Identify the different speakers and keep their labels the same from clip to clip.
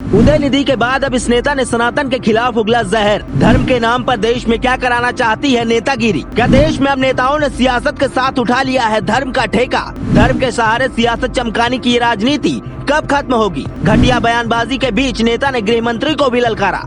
Speaker 1: उदयनिधि के बाद अब इस नेता ने सनातन के खिलाफ उगला जहर। धर्म के नाम पर देश में क्या कराना चाहती है नेतागिरी। क्या देश में अब नेताओं ने सियासत के साथ उठा लिया है धर्म का ठेका। धर्म के सहारे सियासत चमकाने की ये राजनीति कब खत्म होगी। घटिया बयानबाजी के बीच नेता ने गृह मंत्री को भी ललकारा।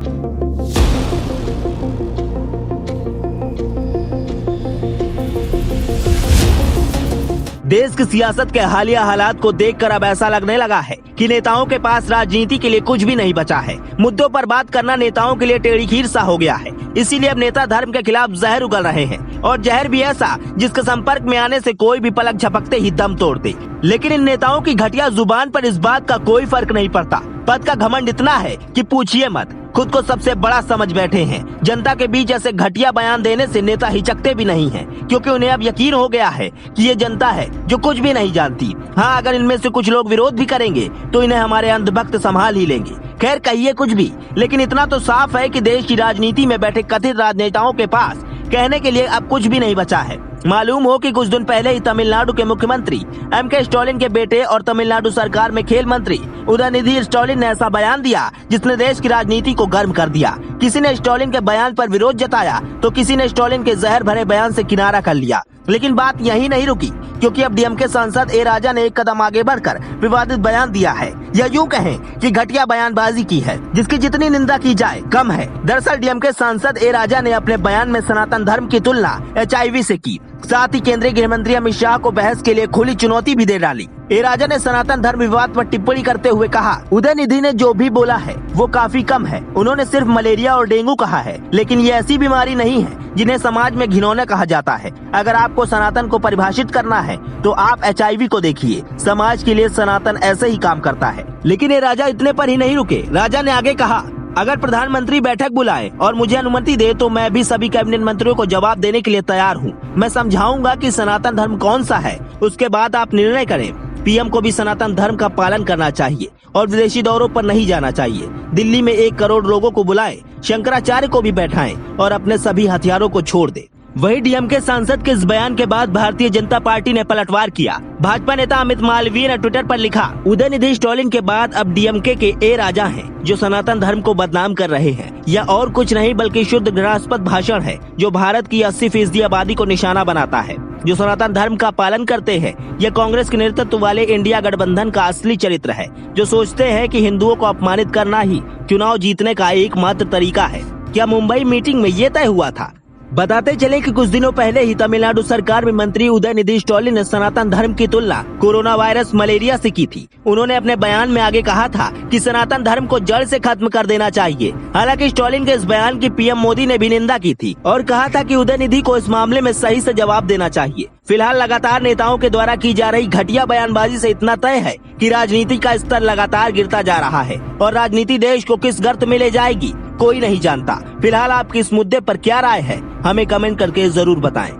Speaker 1: देश की सियासत के हालिया हालात को देखकर अब ऐसा लगने लगा है कि नेताओं के पास राजनीति के लिए कुछ भी नहीं बचा है। मुद्दों पर बात करना नेताओं के लिए टेढ़ी खीर सा हो गया है। इसीलिए अब नेता धर्म के खिलाफ जहर उगल रहे हैं, और जहर भी ऐसा जिसके संपर्क में आने से कोई भी पलक झपकते ही दम तोड़ दे। लेकिन इन नेताओं की घटिया जुबान पर इस बात का कोई फर्क नहीं पड़ता। पद का घमंड इतना है कि पूछिए मत। खुद को सबसे बड़ा समझ बैठे हैं। जनता के बीच ऐसे घटिया बयान देने से नेता हिचकते भी नहीं हैं, क्योंकि उन्हें अब यकीन हो गया है कि ये जनता है जो कुछ भी नहीं जानती। हाँ, अगर इनमें से कुछ लोग विरोध भी करेंगे तो इन्हें हमारे अंधभक्त संभाल ही लेंगे। खैर, कहिए कुछ भी, लेकिन इतना तो साफ है कि देश की राजनीति में बैठे कथित राजनेताओं के पास कहने के लिए अब कुछ भी नहीं बचा है। मालूम हो कि कुछ दिन पहले ही तमिलनाडु के मुख्यमंत्री एम.के. स्टालिन के बेटे और तमिलनाडु सरकार में खेल मंत्री उदयनिधि स्टालिन ने ऐसा बयान दिया जिसने देश की राजनीति को गर्म कर दिया। किसी ने स्टालिन के बयान पर विरोध जताया तो किसी ने स्टालिन के जहर भरे बयान से किनारा कर लिया। लेकिन बात यही नहीं रुकी, क्योंकि अब डीएमके सांसद ए राजा ने एक कदम आगे बढ़कर विवादित बयान दिया है, या यूं कहें कि घटिया बयानबाजी की है, जिसकी जितनी निंदा की जाए कम है। दरअसल डीएमके सांसद ए राजा ने अपने बयान में सनातन धर्म की तुलना HIV से की। साथ ही केंद्रीय गृह मंत्री अमित शाह को बहस के लिए खुली चुनौती भी दे डाली। ए राजा ने सनातन धर्म विवाद पर टिप्पणी करते हुए कहा, उदयनिधि ने जो भी बोला है वो काफी कम है। उन्होंने सिर्फ मलेरिया और डेंगू कहा है, लेकिन ये ऐसी बीमारी नहीं है जिन्हें समाज में घिनौना कहा जाता है। अगर आपको सनातन को परिभाषित करना है तो आप HIV को देखिए। समाज के लिए सनातन ऐसे ही काम करता है। लेकिन ए राजा इतने पर ही नहीं रुके। राजा ने आगे कहा, अगर प्रधानमंत्री बैठक बुलाए और मुझे अनुमति दे तो मैं भी सभी कैबिनेट मंत्रियों को जवाब देने के लिए तैयार हूँ। मैं समझाऊंगा कि सनातन धर्म कौन सा है, उसके बाद आप निर्णय करें। पीएम को भी सनातन धर्म का पालन करना चाहिए और विदेशी दौरों पर नहीं जाना चाहिए। दिल्ली में 1 करोड़ लोगों को बुलाएं, शंकराचार्य को भी बैठाएं और अपने सभी हथियारों को छोड़ दें। वही डीएमके सांसद के इस बयान के बाद भारतीय जनता पार्टी ने पलटवार किया। भाजपा नेता अमित मालवीय ने ट्विटर पर लिखा, उदयनिधि स्टालिन के बाद अब डीएमके के ए राजा हैं जो सनातन धर्म को बदनाम कर रहे हैं। यह और कुछ नहीं बल्कि शुद्ध घृणास्पद भाषण है जो भारत की 80% आबादी को निशाना बनाता है। जो सनातन धर्म का पालन करते हैं, यह कांग्रेस के नेतृत्व वाले इंडिया गठबंधन का असली चरित्र है, जो सोचते हैं कि हिंदुओं को अपमानित करना ही चुनाव जीतने का एकमात्र तरीका है। क्या मुंबई मीटिंग में ये तय हुआ था? बताते चले कि कुछ दिनों पहले ही तमिलनाडु सरकार में मंत्री उदयनिधि स्टालिन ने सनातन धर्म की तुलना कोरोना वायरस मलेरिया से की थी। उन्होंने अपने बयान में आगे कहा था कि सनातन धर्म को जड़ से खत्म कर देना चाहिए। हालांकि स्टालिन के इस बयान की पीएम मोदी ने भी निंदा की थी और कहा था कि उदयनिधि को इस मामले में सही से जवाब देना चाहिए। फिलहाल लगातार नेताओं के द्वारा की जा रही घटिया बयानबाजी से इतना तय है कि राजनीति का स्तर लगातार गिरता जा रहा है और राजनीति देश को किस गर्त में ले जाएगी कोई नहीं जानता। फिलहाल आपकी इस मुद्दे पर क्या राय है, हमें कमेंट करके जरूर बताएं।